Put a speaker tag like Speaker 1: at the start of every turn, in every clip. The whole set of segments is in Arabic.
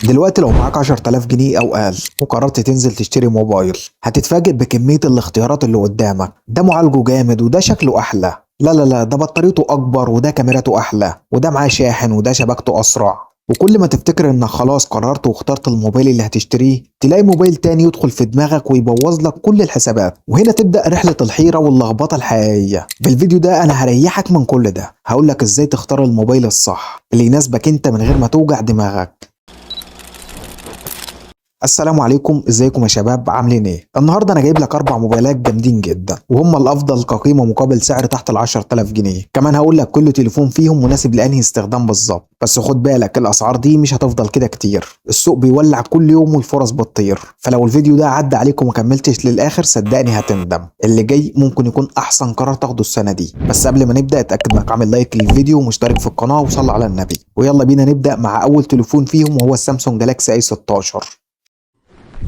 Speaker 1: دلوقتي لو معاك 10,000 جنيه أو أقل وقررت تنزل تشتري موبايل، هتتفاجئ بكمية الاختيارات اللي قدامك. ده معالجه جامد وده شكله أحلى، لا لا لا، ده بطاريته أكبر وده كاميراته أحلى وده معاه شاحن وده شبكته أسرع. وكل ما تفتكر إنك خلاص قررت واخترت الموبايل اللي هتشتريه، تلاقي موبايل تاني يدخل في دماغك ويبوظ لك كل الحسابات. وهنا تبدأ رحلة الحيرة واللخبطة الحقيقية. بالفيديو ده أنا هريحك من كل ده، هقولك إزاي تختار الموبايل الصح اللي يناسبك أنت من غير ما توجع دماغك. السلام عليكم، ازيكم يا شباب؟ عاملين ايه؟ النهارده انا جايب لك 4 موبايلات جامدين جدا، وهم الافضل كقيمه مقابل سعر تحت ال 10,000 جنيه. كمان هقول لك كل تليفون فيهم مناسب لانهي استخدام بالظبط. بس خد بالك الاسعار دي مش هتفضل كده كتير، السوق بيولع كل يوم والفرص بتطير. فلو الفيديو ده عدى عليك وما كملتش للاخر صدقني هتندم. اللي جاي ممكن يكون احسن قرار تاخده السنه دي. بس قبل ما نبدا اتاكد انك عامل لايك للفيديو ومشترك في القناه وصلي على النبي. ويلا بينا نبدا مع اول تليفون فيهم، وهو السامسونج جالاكسي اي 16.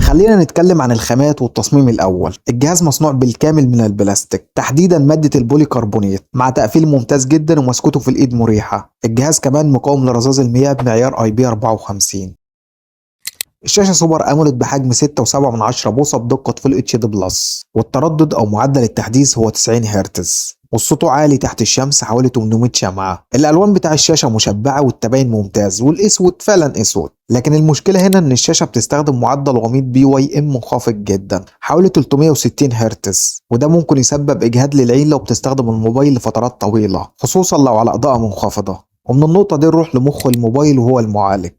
Speaker 1: خلينا نتكلم عن الخامات والتصميم الأول. الجهاز مصنوع بالكامل من البلاستيك، تحديدا مادة البوليكربونات، مع تقفيل ممتاز جدا ومسكته في الإيد مريحة. الجهاز كمان مقاوم لرذاذ المياه بمعيار اي بي 54. الشاشة سوبر أموليد بحجم 6.7 بوصة بدقة فول اتش دي بلس، والتردد أو معدل التحديث هو 90 هرتز، والصوت عالي تحت الشمس حوالي 800 شمعة. الألوان بتاع الشاشة مشبعة والتباين ممتاز، والأسود فعلا أسود. لكن المشكلة هنا إن الشاشة بتستخدم معدل غميض بي واي ام منخفض جدا حوالي 360 هرتز، وده ممكن يسبب إجهاد للعين لو بتستخدم الموبايل لفترات طويلة، خصوصا لو على إضاءة منخفضة. ومن النقطة دي نروح لمخ الموبايل وهو المعالج.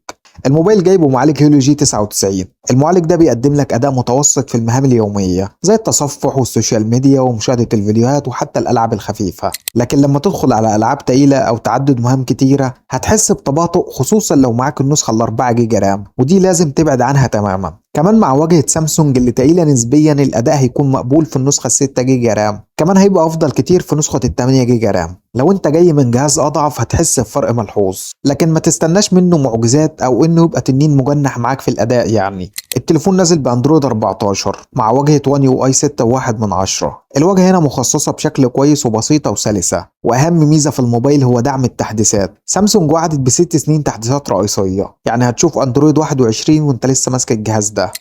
Speaker 1: الموبايل جايبه معالج هيليو جي 99. المعالج ده بيقدم لك اداء متوسط في المهام اليوميه زي التصفح والسوشيال ميديا ومشاهده الفيديوهات وحتى الالعاب الخفيفه. لكن لما تدخل على العاب تقيله او تعدد مهام كتيره هتحس بتباطؤ، خصوصا لو معاك النسخه ال 4 جيجا رام، ودي لازم تبعد عنها تماما. كمان مع واجهه سامسونج اللي تقيله نسبيا الاداء هيكون مقبول في النسخه 6 جيجا رام. كمان هيبقى افضل كتير في نسخه ال 8 جيجا رام. لو انت جاي من جهاز اضعف هتحس بفرق ملحوظ، لكن ما تستناش منه معجزات او انه يبقى تنين مجنح معاك في الاداء يعني. التليفون نازل باندرويد 14 مع واجهة وان يو اي 6.1. الواجهة هنا مخصصة بشكل كويس وبسيطة وسلسة، واهم ميزة في الموبايل هو دعم التحديثات. سامسونج وعدت ب6 سنين تحديثات رئيسية، يعني هتشوف اندرويد 21 وانت لسه ماسك الجهاز ده.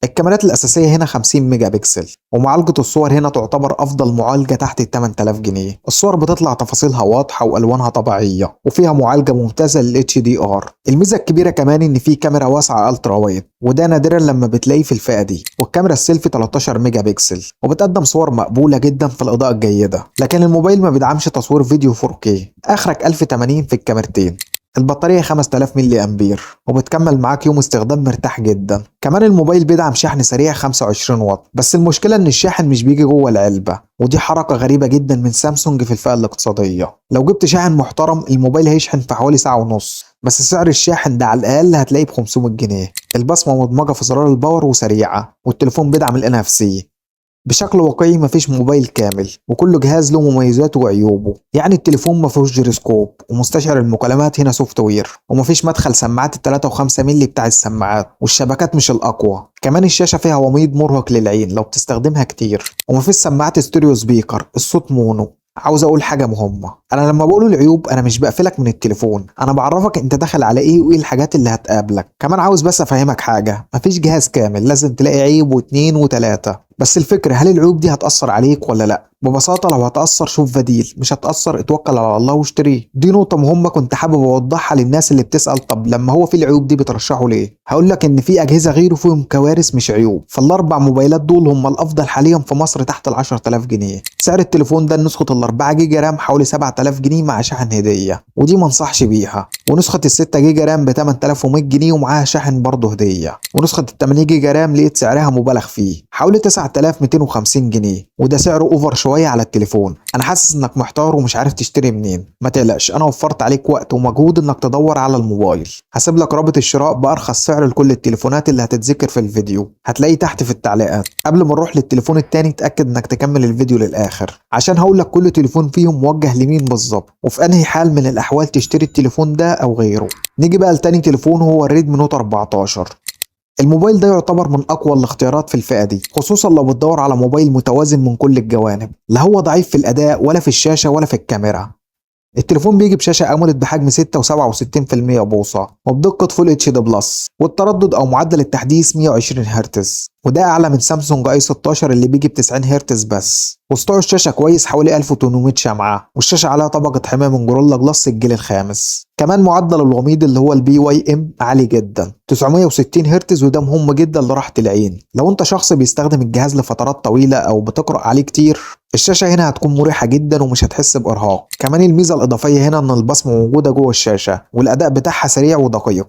Speaker 1: الكاميرات الأساسية هنا 50 ميجا بكسل، ومعالجة الصور هنا تعتبر أفضل معالجة تحت ال 8000 جنيه. الصور بتطلع تفاصيلها واضحة وألوانها طبيعية، وفيها معالجة ممتازة لل HDR. الميزة الكبيرة كمان إن في كاميرا واسعة ألترا وايد، وده نادرا لما بتلاقيه في الفئة دي. والكاميرا السيلفي 13 ميجا بكسل، وبتقدم صور مقبولة جدا في الإضاءة الجيدة. لكن الموبايل ما بيدعمش تصوير فيديو 4K، آخرك 1080 في الكاميرتين. البطارية 5000 ملي أمبير، وبتكمل معاك يوم استخدام مرتاح جدا. كمان الموبايل بيدعم شحن سريع 25 واط، بس المشكلة إن الشاحن مش بيجي جوه العلبة، ودي حركة غريبة جدا من سامسونج في الفئة الاقتصادية. لو جبت شاحن محترم الموبايل هيشحن في حوالي ساعة ونص، بس سعر الشاحن ده على الأقل هتلاقيه ب 500 جنيه. البصمة مدمجة في زرار الباور وسريعة، والتليفون بيدعم ال NFC. بشكل واقعي مفيش موبايل كامل، وكل جهاز له مميزاته وعيوبه. يعني التليفون مفيهوش جيروسكوب، ومستشعر المكالمات هنا سوفت وير، ومفيش مدخل سماعات ال3.5 مللي بتاع السماعات، والشبكات مش الأقوى. كمان الشاشة فيها وميض مرهق للعين لو بتستخدمها كتير، ومفيش سماعات ستيريو سبيكر، الصوت مونو. عاوز اقول حاجه مهمه، انا لما بقول العيوب انا مش بقفلك من التليفون، انا بعرفك انت داخل على ايه وايه الحاجات اللي هتقابلك. كمان عاوز بس افهمك حاجه، مفيش جهاز كامل، لازم تلاقي عيب واتنين وتلاته. بس الفكره هل العيوب دي هتاثر عليك ولا لا؟ ببساطه لو هتاثر شوف بديل، مش هتاثر اتوكل على الله واشتريه. دي نقطه مهمه كنت حابب اوضحها للناس اللي بتسال طب لما هو في العيوب دي بترشحه ليه. هقول لك ان في اجهزه غيره فيهم كوارث مش عيوب. فالاربع موبايلات دول هم الافضل حاليا في مصر تحت ال 10000 جنيه. سعر التليفون ده نسخه ال 4 جيجا رام حوالي 7000 جنيه مع شحن هديه، ودي ما انصحش بيها. ونسخه ال 6 جيجا رام ب 8100 جنيه ومعاها شحن برضه هديه. ونسخه ال 8 جيجا رام لقيت سعرها مبالغ فيه حوالي 9250 جنيه، وده سعره اوفر شويه على التليفون. انا حاسس انك محتار ومش عارف تشتري منين. ما تقلقش، انا وفرت عليك وقت ومجهود انك تدور على الموبايل. هسيب لك رابط الشراء بارخص سعر لكل التليفونات اللي هتتذكر في الفيديو، هتلاقيه تحت في التعليقات. قبل ما نروح للتليفون التاني اتاكد انك تكمل الفيديو للاخر، عشان هقول لك كل تليفون فيهم موجه لمين بالظبط، وفي انهي حال من الاحوال تشتري التليفون ده او غيره. نيجي بقى لتاني تليفون، هو الريدمي نوت 14. الموبايل ده يعتبر من أقوى الاختيارات في الفئة دي، خصوصا لو بتدور على موبايل متوازن من كل الجوانب. لا هو ضعيف في الأداء ولا في الشاشة ولا في الكاميرا. التليفون بيجي بشاشة أموليد بحجم 6.67% بوصة وبدقة فول اتش دي بلس، والتردد أو معدل التحديث 120 هرتز، وده أعلى من سامسونج اي 16 اللي بيجي ب 90 هرتز بس. وسطوع الشاشة كويس حوالي 1800 شمعة، والشاشة عليها طبقة حماية من جوريلا جلاس الجيل الخامس. كمان معدل الوميض اللي هو البي واي ام عالي جدا 960 هرتز، وده مهم جدا لراحة العين. لو انت شخص بيستخدم الجهاز لفترات طويلة او بتقرأ عليه كتير، الشاشة هنا هتكون مريحة جدا ومش هتحس بإرهاق. كمان الميزة الإضافية هنا إن البصمة موجودة جوه الشاشة والأداء بتاعها سريع ودقيق.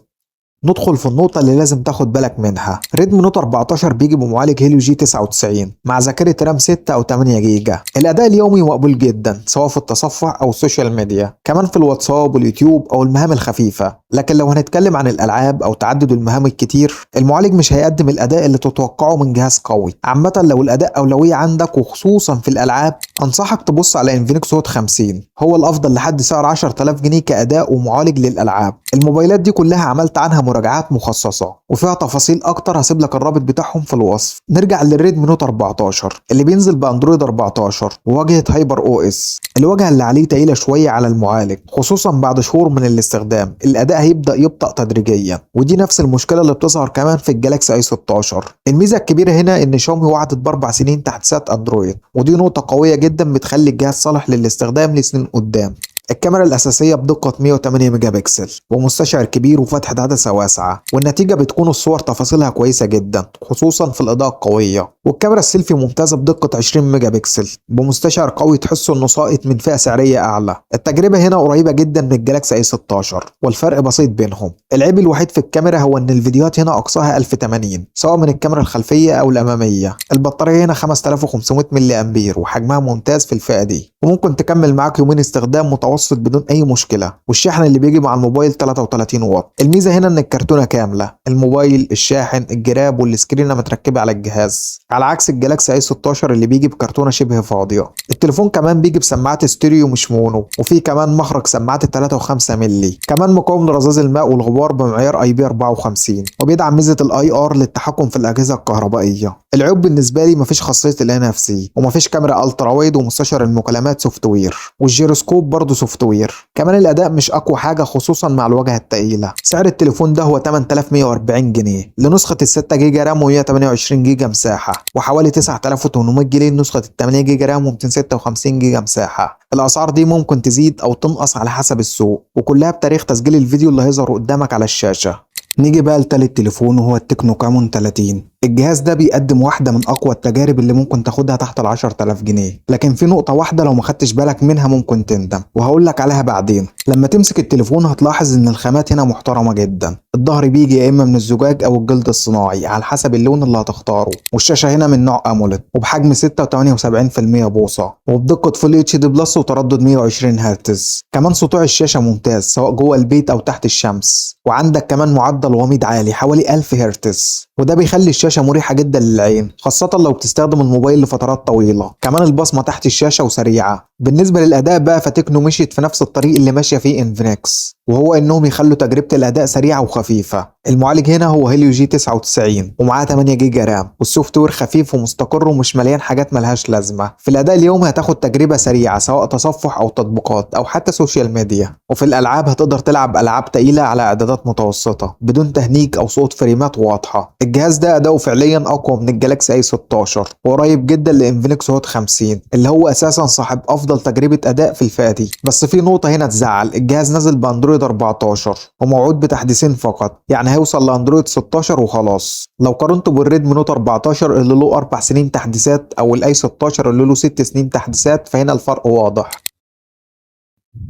Speaker 1: ندخل في النقطة اللي لازم تاخد بالك منها. ريدمي نوت 14 بيجي بمعالج هيليو جي 99 مع ذاكرة رام 6 أو 8 جيجا. الأداء اليومي مقبول جدا سواء في التصفح أو السوشيال ميديا، كمان في الواتساب واليوتيوب أو المهام الخفيفة. لكن لو هنتكلم عن الألعاب أو تعدد المهام الكتير، المعالج مش هيقدم الأداء اللي تتوقعه من جهاز قوي. عامة لو الأداء أولوية عندك وخصوصا في الألعاب، أنصحك تبص على انفينكس هوت 50، هو الأفضل لحد سعر 10000 جنيه كأداء ومعالج للألعاب. الموبايلات دي كلها عملت عنها مراجعات مخصصة وفيها تفاصيل اكتر، هسيب لك الرابط بتاعهم في الوصف. نرجع للريدمي نوت 14 اللي بينزل باندرويد 14 وواجهة هايبر او اس. الواجهة اللي عليه تقيلة شوية على المعالج خصوصا بعد شهور من الاستخدام. الاداء هيبدأ يبطأ تدريجيا، ودي نفس المشكلة اللي بتظهر كمان في الجالاكسي اي 16. الميزة الكبيرة هنا ان شاومي وعدت ب4 سنين تحديثات اندرويد، ودي نقطة قوية جدا بتخلي الجهاز صالح للاستخدام لسنين قدام. الكاميرا الأساسية بدقة 108 ميجا بكسل ومستشعر كبير وفتحة عدسة واسعة، والنتيجة بتكون الصور تفاصيلها كويسة جدا خصوصا في الإضاءة القوية. والكاميرا السيلفي ممتازة بدقة 20 ميجا بكسل بمستشعر قوي تحسه إنه ساقط من فئة سعرية أعلى. التجربة هنا قريبة جدا من الجالاكسي اي 16 والفرق بسيط بينهم. العيب الوحيد في الكاميرا هو إن الفيديوهات هنا أقصاها 1080 سواء من الكاميرا الخلفية أو الأمامية. البطارية هنا 5500 ملي أمبير وحجمها ممتاز في الفئة دي، وممكن تكمل معاك يومين استخدام متوسط بدون اي مشكله. والشحن اللي بيجي مع الموبايل 33 واط. الميزه هنا ان الكرتونه كامله، الموبايل، الشاحن، الجراب والسكرينه متركبه على الجهاز، على عكس الجالاكسي اي 16 اللي بيجي بكرتونه شبه فاضيه. التليفون كمان بيجي بسماعات ستيريو مش مونو، وفي كمان مخرج سماعات 3 و5 مللي، كمان مقاوم لرذاذ الماء والغبار بمعيار اي بي 54، وبيدعم ميزه الاي ار للتحكم في الاجهزه الكهربائيه. العيوب بالنسبه لي مفيش خاصيه الان اف سي، ومفيش كاميرا الترا وايد، ومستشعر المكالمات سوفت وير، والجيروسكوب برضه سوفت وير. كمان الاداء مش اقوى حاجه خصوصا مع الواجهه الثقيله. سعر التليفون ده هو 8140 جنيه لنسخه ال 6 جيجا رام و128 جيجا مساحه، وحوالي 9800 جنيه لنسخه ال 8 جيجا رام و256 جيجا مساحه. الاسعار دي ممكن تزيد او تنقص على حسب السوق، وكلها بتاريخ تسجيل الفيديو اللي هيظهر قدامك على الشاشه. نيجي بقى لتالت تليفون وهو التكنو كامون 30. الجهاز ده بيقدم واحدة من أقوى التجارب اللي ممكن تاخدها تحت 10,000 جنيه، لكن في نقطة واحدة لو ما خدتش بالك منها ممكن تندم، وهقول لك عليها بعدين. لما تمسك التليفون هتلاحظ إن الخامات هنا محترمة جدا. الظهر بيجي يا إما من الزجاج أو الجلد الصناعي على حسب اللون اللي هتختاره، والشاشة هنا من نوع أموليد وبحجم 6.78% بوصة وبدقة فول اتش دي بلس وتردد 120 هرتز. كمان سطوع الشاشة ممتاز سواء جوه البيت أو تحت الشمس، وعندك كمان معدل وميض عالي حوالي 1000 هرتز، وده بيخلي الشاشة مريحة جدا للعين خاصة لو بتستخدم الموبايل لفترات طويلة. كمان البصمة تحت الشاشة وسريعة. بالنسبة للأداء بقى فتكنو مشيت في نفس الطريق اللي ماشية فيه انفينكس، وهو انهم يخلوا تجربة الأداء سريعة وخفيفة. المعالج هنا هو هيليو جي 99 ومعاه 8 جيجا رام، والسوفت وير خفيف ومستقر ومش مليان حاجات ملهاش لازمة. في الأداء اليومي هتاخد تجربة سريعة سواء تصفح أو تطبيقات أو حتى سوشيال ميديا، وفي الألعاب هتقدر تلعب ألعاب تقيلة على إعدادات متوسطة بدون تهنيج أو صوت فريمات واضحة. الجهاز ده أداؤه فعليا أقوى من الجالاكسي اي 16 وقريب جدا لانفينكس هوت 50 اللي هو أساسا صاحب أفضل تجربة أداء في الفئة دي. بس في نقطة هنا تزعل، الجهاز نازل باندرويد 14 وموعود بتحديثين فقط، يعني هيوصل لاندرويد 16 وخلاص. لو قارنته بالريدمي نوت 14 اللي له 4 سنين تحديثات او الاي 16 اللي له 6 سنين تحديثات، فهنا الفرق واضح.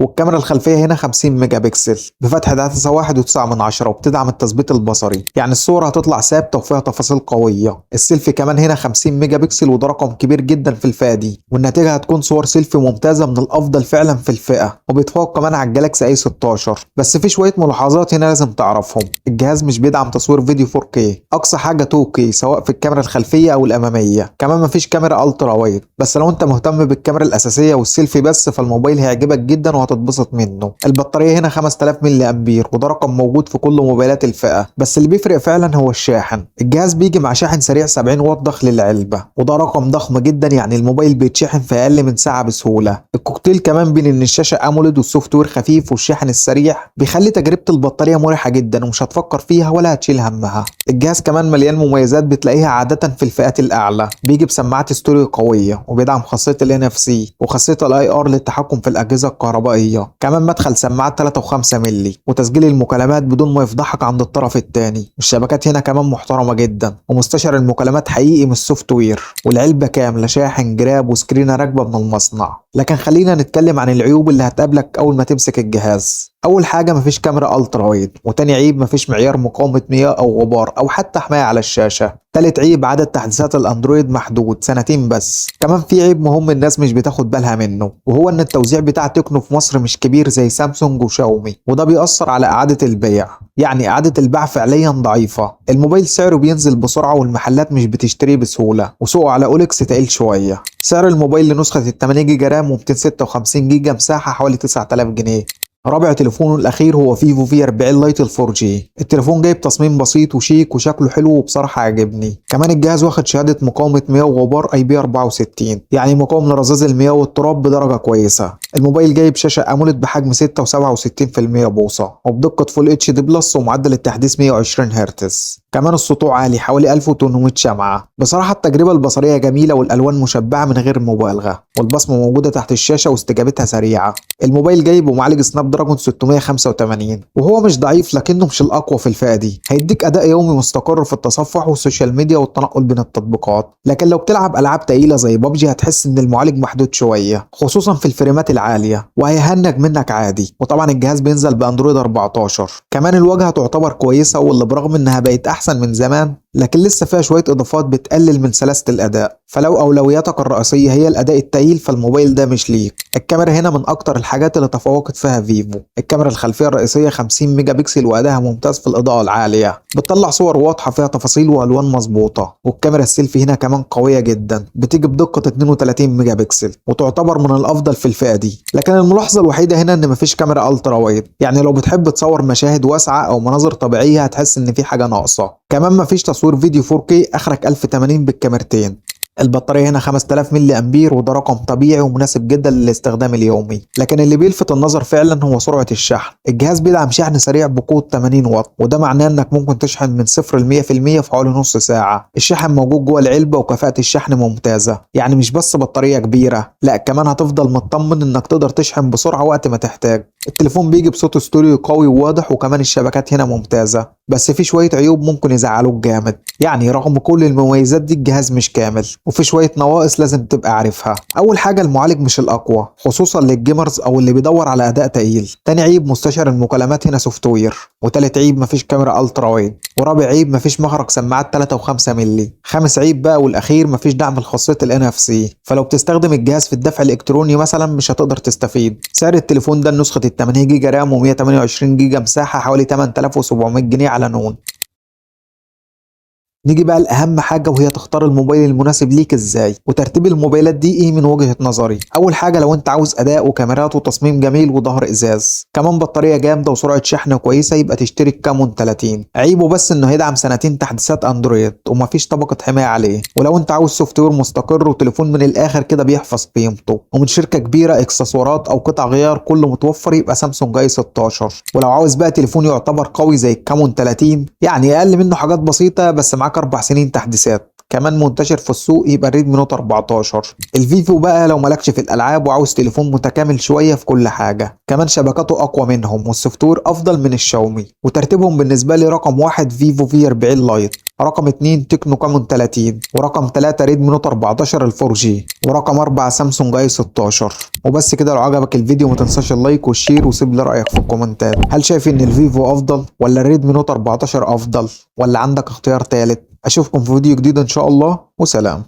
Speaker 1: والكاميرا الخلفية هنا 50 ميجا بكسل بفتحة عدسة 1.9 وبتدعم التثبيت البصري، يعني الصورة هتطلع ثابتة وفيها تفاصيل قوية. السيلفي كمان هنا 50 ميجا بكسل وده رقم كبير جدا في الفئة دي، والنتيجة هتكون صور سيلفي ممتازة من الأفضل فعلا في الفئة، وبيتفوق كمان على الجالاكسي اي 16. بس في شوية ملاحظات هنا لازم تعرفهم. الجهاز مش بيدعم تصوير فيديو 4K، أقصى حاجة 2K سواء في الكاميرا الخلفية أو الأمامية. كمان مفيش كاميرا الترا وايد، بس لو أنت مهتم بالكاميرا الأساسية والسيلفي بس فالموبايل هيعجبك جدا جدا وهتتبسط منه. البطارية هنا 5000 ملي امبير وده رقم موجود في كل موبايلات الفئة، بس اللي بيفرق فعلا هو الشاحن. الجهاز بيجي مع شاحن سريع 70 واط داخل العلبة وده رقم ضخم جدا، يعني الموبايل بيتشحن في اقل من ساعة بسهولة. الكوكتيل كمان بين ان الشاشة اموليد والسوفت وير خفيف والشاحن السريع بيخلي تجربة البطارية مريحة جدا ومش هتفكر فيها ولا هتشيل همها. الجهاز كمان مليان مميزات بتلاقيها عادة في الفئات الاعلى. بيجي بسماعات ستوريو قوية وبيدعم خاصية ال NFC وخاصية الاي ار للتحكم في الاجهزة الكهربائية. كمان مدخل سماعات 3 و5 مللي وتسجيل المكالمات بدون ما يفضحك عند الطرف الثاني. الشبكات هنا كمان محترمة جدا ومستشعر المكالمات حقيقي من السوفت وير. والعلبة كاملة شاحن جراب وسكرينة راكبة من المصنع. لكن خلينا نتكلم عن العيوب اللي هتقابلك اول ما تمسك الجهاز. اول حاجه مفيش كاميرا الترا وايد، وتاني عيب مفيش معيار مقاومه مياه او غبار او حتى حمايه على الشاشه. تالت عيب عدد تحديثات الاندرويد محدود 2 بس. كمان في عيب مهم الناس مش بتاخد بالها منه، وهو ان التوزيع بتاع تكنو في مصر مش كبير زي سامسونج وشاومي، وده بيأثر على اعاده البيع. يعني اعاده البيع فعليا ضعيفه. الموبايل سعره بينزل بسرعه والمحلات مش بتشتريه بسهوله، وسوقه على اوليكس تقيل شويه. سعر الموبايل لنسخه ال 8 جيجا رام و256 جيجا مساحه حوالي 9000 جنيه. رابع تليفونه الأخير هو فيفو في 40 لايت ال 4G. التليفون جايب تصميم بسيط وشيك وشكله حلو وبصراحة عجبني. كمان الجهاز واخد شهادة مقاومة مياه وغبار IP64، يعني مقاوم لرذاذ المياه والتراب بدرجة كويسة. الموبايل جايب شاشة أموليد بحجم 6.67% بوصة وبدقة فول اتش دي بلس ومعدل التحديث 120 هرتز. كمان السطوع عالي حوالي 1800 شمعة. بصراحة التجربة البصرية جميلة والألوان مشبعة من غير مبالغة، والبصمة موجودة تحت الشاشة واستجابتها سريعة. الموبايل جايب معالج سناب دراجون 685 وهو مش ضعيف لكنه مش الأقوى في الفئة دي. هيديك أداء يومي مستقر في التصفح والسوشيال ميديا والتنقل بين التطبيقات، لكن لو بتلعب ألعاب تقيلة زي بابجي هتحس إن المعالج محدود شوية خصوصا في الفريمات العالية، وهيهنج منك عادي. وطبعا الجهاز بينزل بأندرويد 14. كمان الواجهة تعتبر كويسة، واللي برغم إنها بقت أحسن من زمان لكن لسه فيها شوية إضافات بتقلل من سلاسة الأداء. فلو أولوياتك الرئيسية هي الأداء التقيل فالموبايل ده مش ليك. الكاميرا هنا من أكتر الحاجات اللي تفوقت فيها فيفو. الكاميرا الخلفية الرئيسية 50 ميجا بكسل وأداها ممتاز في الإضاءة العالية، بتطلع صور واضحة فيها تفاصيل وألوان مظبوطة. والكاميرا السيلفي هنا كمان قوية جدا، بتيجي بدقة 32 ميجا بكسل وتعتبر من الأفضل في الفئة دي. لكن الملاحظة الوحيدة هنا إن مفيش كاميرا ألترا وايد، يعني لو بتحب تصور مشاهد واسعة أو مناظر طبيعية هتحس إن في حاجة ناقصة. كمان مفيش تصوير فيديو 4K، اخرك 1080 بالكاميرتين. البطارية هنا 5000 ملي امبير وده رقم طبيعي ومناسب جدا للاستخدام اليومي. لكن اللي بيلفت النظر فعلا هو سرعة الشحن. الجهاز بيدعم شحن سريع بقوة 80 واط، وده معناه انك ممكن تشحن من 0 ل 100% في حوالي نص ساعة. الشحن موجود جوه العلبة وكفاءة الشحن ممتازة، يعني مش بس بطارية كبيرة، لا كمان هتفضل مطمن انك تقدر تشحن بسرعة وقت ما تحتاج. التليفون بيجي بصوت ستوريو قوي وواضح، وكمان الشبكات هنا ممتازة، بس في شوية عيوب ممكن يزعلوك جامد. يعني رغم كل المميزات دي الجهاز مش كامل وفي شوية نواقص لازم تبقى عارفها. أول حاجة المعالج مش الأقوى خصوصا للجيمرز أو اللي بيدور على أداء تقيل. تاني عيب مستشعر المكالمات هنا سوفت وير. وتالت عيب مفيش كاميرا ألترا وايد. ورابع عيب مفيش مخرج سماعات 3 و5 مللي. خامس عيب بقى والأخير مفيش دعم لخاصية ال NFC، فلو بتستخدم الجهاز في الدفع الإلكتروني مثلا مش هتقدر تستفيد. سعر التليفون ده نسخة ال 8 جيجا رام و128 جيجا مساحة حوالي 8700 جنيه على نون. نيجي بقى لأهم حاجة وهي تختار الموبايل المناسب ليك ازاي، وترتيب الموبايلات دي ايه من وجهة نظري. اول حاجة لو انت عاوز اداء وكاميرات وتصميم جميل وظهر ازاز، كمان بطارية جامدة وسرعة شحن كويسة، يبقى تشتري الكامون 30. عيبه بس انه هيدعم 2 تحديثات اندرويد ومفيش طبقة حماية عليه. ولو انت عاوز سوفت وير مستقر وتليفون من الاخر كده بيحفظ قيمته ومن شركة كبيرة اكسسوارات او قطع غيار كله متوفر، يبقى سامسونج اي 16. ولو عاوز بقى تليفون يعتبر قوي زي الكامون 30، يعني اقل منه حاجات بسيطة بس معاك 4 سنين تحديثات، كمان منتشر في السوق، يبقى الريدمي نوت 14. الفيفو بقى لو مالكش في الالعاب وعاوز تليفون متكامل شويه في كل حاجه، كمان شبكاته اقوى منهم والسوفت وير افضل من الشاومي. وترتيبهم بالنسبه لي رقم 1 فيفو في 40 لايت، رقم 2 تكنو كامون 30، ورقم 3 ريدمي نوت 14 ال 4G، ورقم 4 سامسونج اي 16. وبس كده. لو عجبك الفيديو ما تنساش اللايك والشير وسيب لي رايك في الكومنتات. هل شايف ان الفيفو افضل ولا الريدمي نوت 14 افضل، ولا عندك اختيار ثالث؟ اشوفكم في فيديو جديد ان شاء الله، وسلام.